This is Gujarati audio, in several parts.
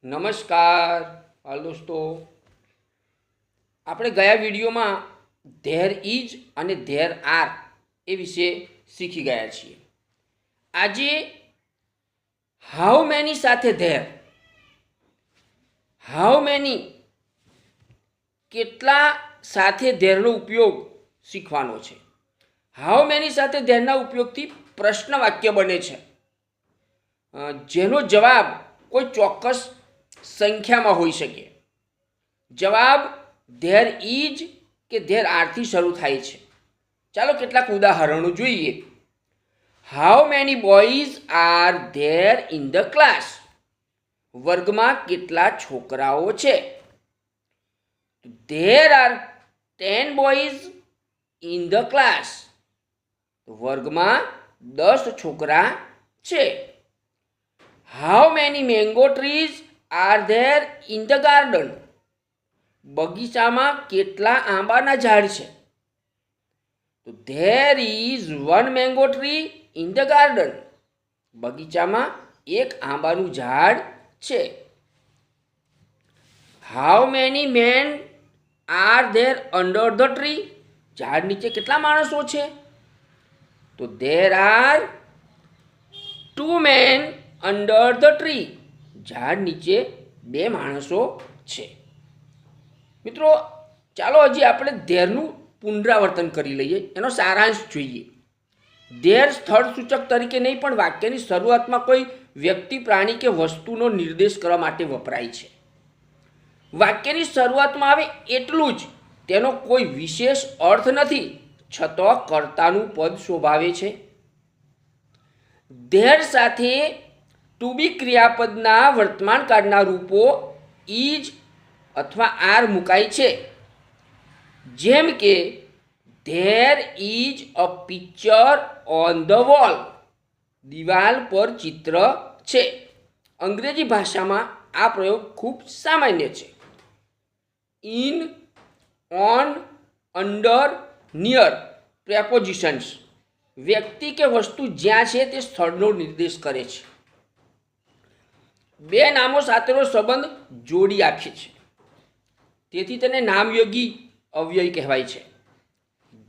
નમસ્કાર હાલ દોસ્તો, આપણે ગયા વિડીયોમાં ધેર ઇઝ અને ધેર આર એ વિશે શીખી ગયા છીએ. આજે હાઉ મેની સાથે ધેર, હાઉ મેની કેટલા સાથે ધેરનો ઉપયોગ શીખવાનો છે. હાઉ મેની સાથે ધેરના ઉપયોગથી પ્રશ્ન વાક્ય બને છે, જેનો જવાબ કોઈ ચોક્કસ સંખ્યામાં હોઈ શકે. જવાબ ધેર ઇઝ કે ધેર આરથી શરૂ થાય છે. ચાલો કેટલાક ઉદાહરણો જોઈએ. How many boys are there in the class? વર્ગમાં કેટલા છોકરાઓ છે? There are 10 boys in the class. વર્ગમાં 10 છોકરા છે. How many mango trees are there in the garden? બગીચામાં કેટલા આંબાના ઝાડ છે? તો there is 1 mango tree in the garden. બગીચામાં એક આંબાનું ઝાડ છે. How many main R there under the tree? ઝાડ નીચે કેટલા માણસો છે? તો there are 2 men under the tree. ઝાડ નીચે 2 માણસો છે. મિત્રો, ચાલો હજી આપણે ધેરનું પુનરાવર્તન કરી લઈએ, એનો સારાંશ જોઈએ. ધેર સ્થળ સૂચક તરીકે નહીં, પણ વાક્યની શરૂઆતમાં કોઈ વ્યક્તિ, પ્રાણી કે વસ્તુનો નિર્દેશ કરવા માટે વપરાય છે. વાક્યની શરૂઆતમાં આવે એટલું જ, તેનો કોઈ વિશેષ અર્થ નથી, છતાં કર્તાનું પદ શોભાવે છે. ધેર સાથે ટુ બી ક્રિયાપદના વર્તમાન કાળના રૂપો ઇઝ અથવા આર મુકાય છે. જેમ કે there is a picture on the wall. દિવાલ પર ચિત્ર છે. અંગ્રેજી ભાષામાં આ પ્રયોગ ખૂબ સામાન્ય છે. In, on, under, near prepositions વ્યક્તિ કે વસ્તુ જ્યાં છે તે સ્થળનો નિર્દેશ કરે છે. બે નામો સાથેનો સંબંધ જોડી આપે છે, તેથી તેને નામયોગી અવ્યય કહેવાય છે.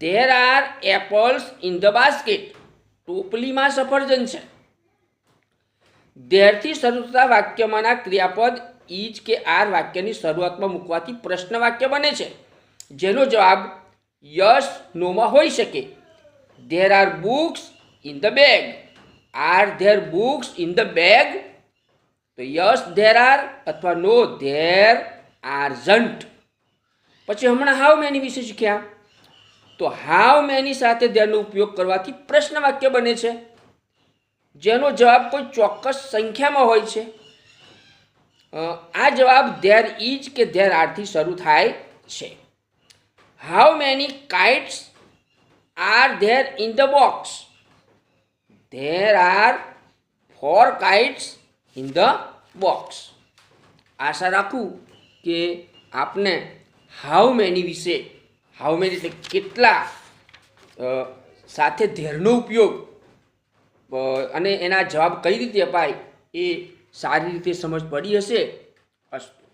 There are apples in the basket. ટોપલીમાં સફરજન છે. ધેરથી શરૂ થતા વાક્યમાંના ક્રિયાપદ ઇઝ કે આર વાક્યની શરૂઆતમાં મૂકવાથી પ્રશ્ન વાક્ય બને છે, જેનો જવાબ યસ, નોમાં હોઈ શકે. There are books in the bag. Are there books in the bag? તો યસ ધેર આર અથવા નો ધેર આરઝન્ટ. પછી હમણાં હાઉ મેની વિશે શીખ્યા. તો હાઉ મેની સાથે ધેરનો ઉપયોગ કરવાથી પ્રશ્ન વાક્ય બને છે, જેનો જવાબ કોઈ ચોક્કસ સંખ્યામાં હોય છે. આ જવાબ ધેર ઇઝ કે ધેર આરથી શરૂ થાય છે. How many kites are there in the box? There are 4 kites in the box. આશા રાખું કે આપને હાઉ મેની વિશે, હાઉ મેની એટલે કેટલા સાથે ધેરનો ઉપયોગ અને એના જવાબ કઈ રીતે અપાય એ સારી રીતે સમજ પડી હશે. અસ્તુ.